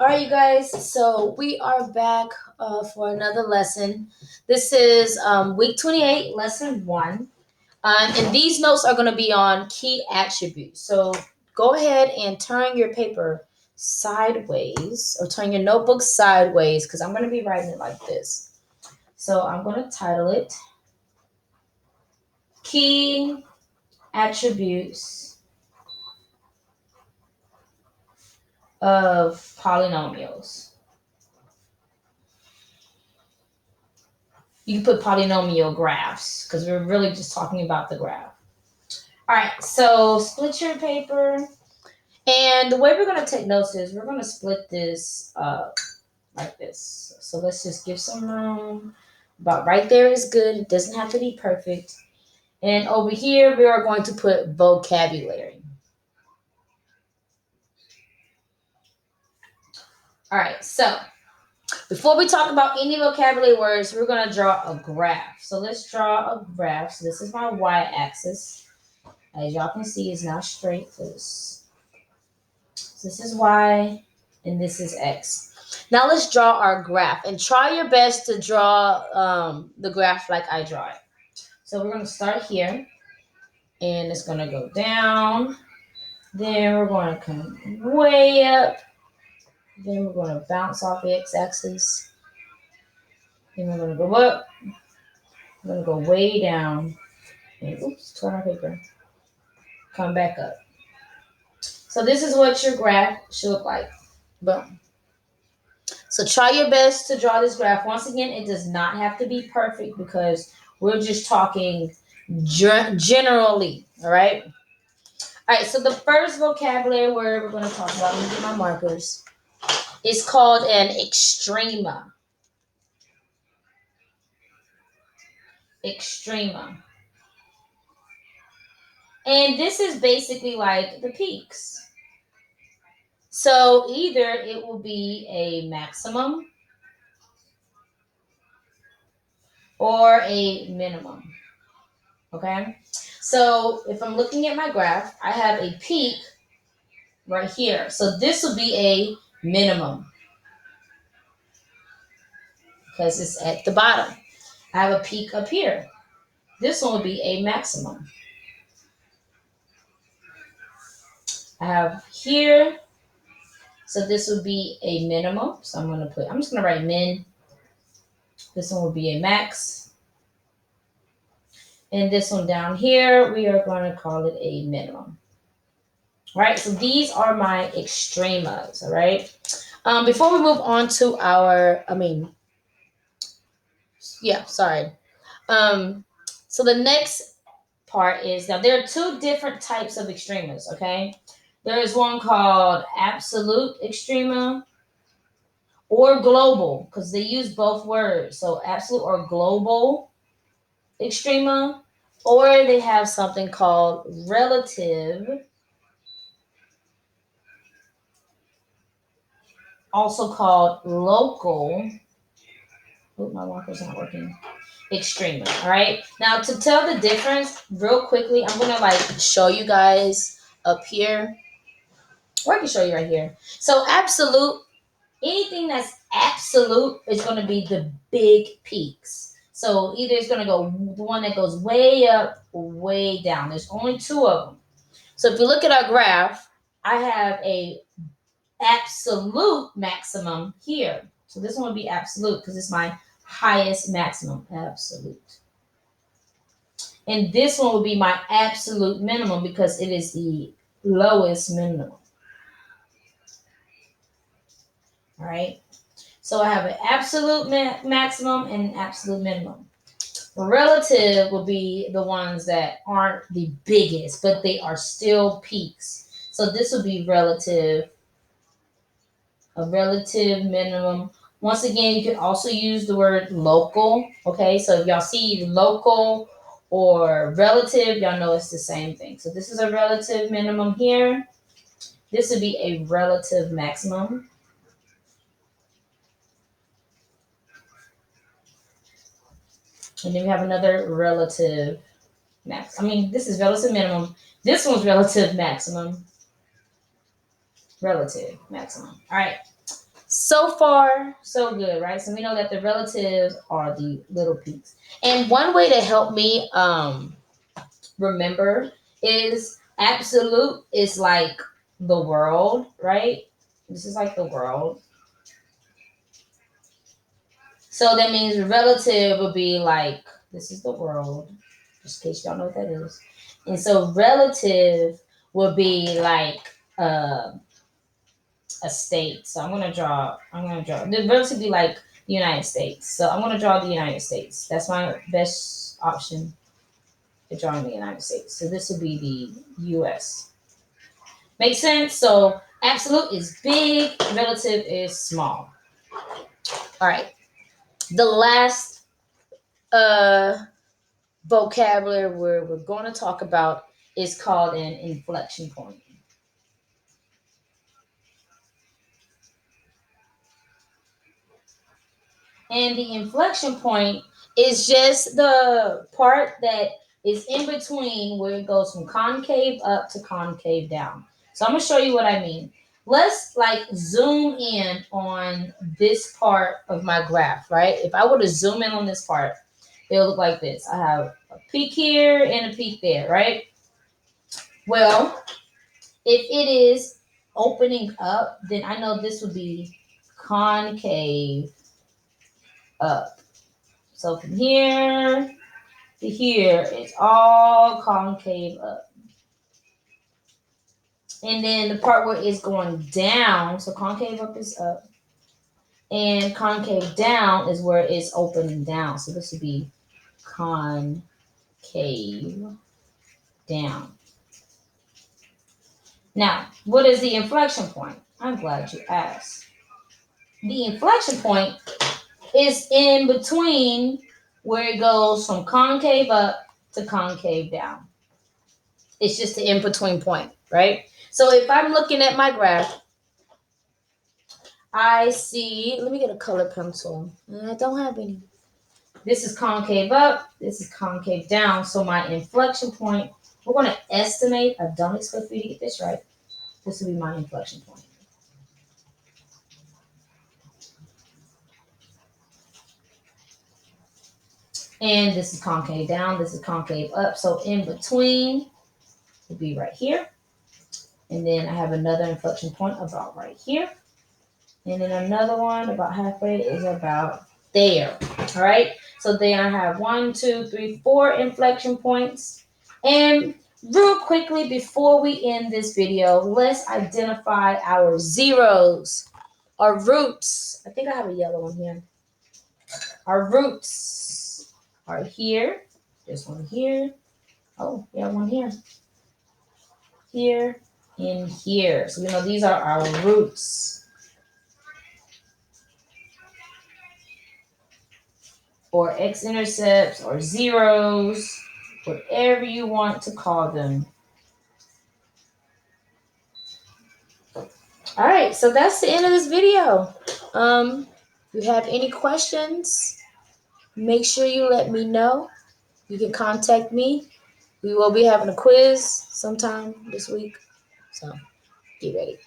All right, you guys. So we are back for another lesson. This is week 28, lesson one. And these notes are going to be on key attributes. So go ahead and turn your paper sideways or turn your notebook sideways because I'm going to be writing it like this. So I'm going to title it Key Attributes of Polynomials. You can put polynomial graphs because we're really just talking about the graph. All right, so split your paper. And the way we're going to take notes is we're going to split this up like this. So let's just give some room. About right there is good. It doesn't have to be perfect. And over here, we are going to put vocabulary. All right, so before we talk about any vocabulary words, we're going to draw a graph. So let's draw a graph. So this is my y-axis. As y'all can see, it's not straight. So this is y, and this is x. Now let's draw our graph. And try your best to draw the graph like I draw it. So we're going to start here. And it's going to go down. Then we're going to come way up. Then we're going to bounce off the x-axis. Then we're going to go up. We're going to go way down. And oops, turn our paper. Come back up. So this is what your graph should look like. Boom. So try your best to draw this graph. Once again, it does not have to be perfect because we're just talking generally, all right? All right, so the first vocabulary word we're going to talk about, let me get my markers, is called an extrema. Extrema. And this is basically like the peaks. So either it will be a maximum or a minimum. Okay? So if I'm looking at my graph, I have a peak right here. So this will be a minimum because it's at the bottom. I have a peak up here. This one will be a maximum. I have here, so this would be a minimum. So I'm just going to write min. This one will be a max. And this one down here, we are going to call it a minimum. All right, so these are my extremas, all right? Before we move on to so the next part is, now there are two different types of extremas, okay? There is one called absolute extrema or global, because they use both words. So absolute or global extrema, or they have something called relative, also called local. Oh, my marker's not working. Extrema. All right. Now to tell the difference, real quickly, I'm gonna show you guys up here, or I can show you right here. So absolute, anything that's absolute is going to be the big peaks. So either it's going to go the one that goes way up or way down. There's only two of them. So if you look at our graph, I have a absolute maximum here. So this one will be absolute because it's my highest maximum, absolute. And this one will be my absolute minimum because it is the lowest minimum. All right. So I have an absolute maximum and an absolute minimum. Relative will be the ones that aren't the biggest, but they are still peaks. So this will be relative, a relative minimum. Once again, you can also use the word local. Okay, so if y'all see local or relative, y'all know it's the same thing. So this is a relative minimum here. This would be a relative maximum. And then we have another relative max. This is relative minimum. This one's relative maximum. Relative maximum. All right. So far, so good, right? So we know that the relatives are the little peaks. And one way to help me remember is absolute is like the world, right? This is like the world. So that means relative would be like, this is the world, just in case you don't know what that is. And so relative would be like a state. So I'm gonna draw, the relative would be like the United States. So I'm gonna draw the United States. That's my best option for drawing the United States. So this would be the US. Make sense? So absolute is big, relative is small. All right. The last vocabulary we're going to talk about is called an inflection point. And the inflection point is just the part that is in between where it goes from concave up to concave down. So I'm going to show you what I mean. Let's like zoom in on this part of my graph, right? If I were to zoom in on this part, it'll look like this. I have a peak here and a peak there, right? Well, if it is opening up, then I know this would be concave up. So from here to here, it's all concave up. And then the part where it's going down, so concave up is up, and concave down is where it's opening down. So this would be concave down. Now, what is the inflection point? I'm glad you asked. The inflection point is in between where it goes from concave up to concave down. It's just the in between point, right? So if I'm looking at my graph, I see, let me get a color pencil. I don't have any. This is concave up, this is concave down. So my inflection point, we're going to estimate, I don't expect for you to get this right. This will be my inflection point. And this is concave down, this is concave up. So in between would be right here. And then I have another inflection point about right here. And then another one about halfway is about there. All right. So then I have 1, 2, 3, 4 inflection points. And real quickly before we end this video, let's identify our zeros, our roots. I think I have a yellow one here. Our roots are here. There's one here. Oh, yeah, one here. Here and here. So we know these are our roots. Or x-intercepts or zeros, whatever you want to call them. All right, so that's the end of this video. If you have any questions, make sure you let me know. You can contact me. We will be having a quiz sometime this week, so get ready.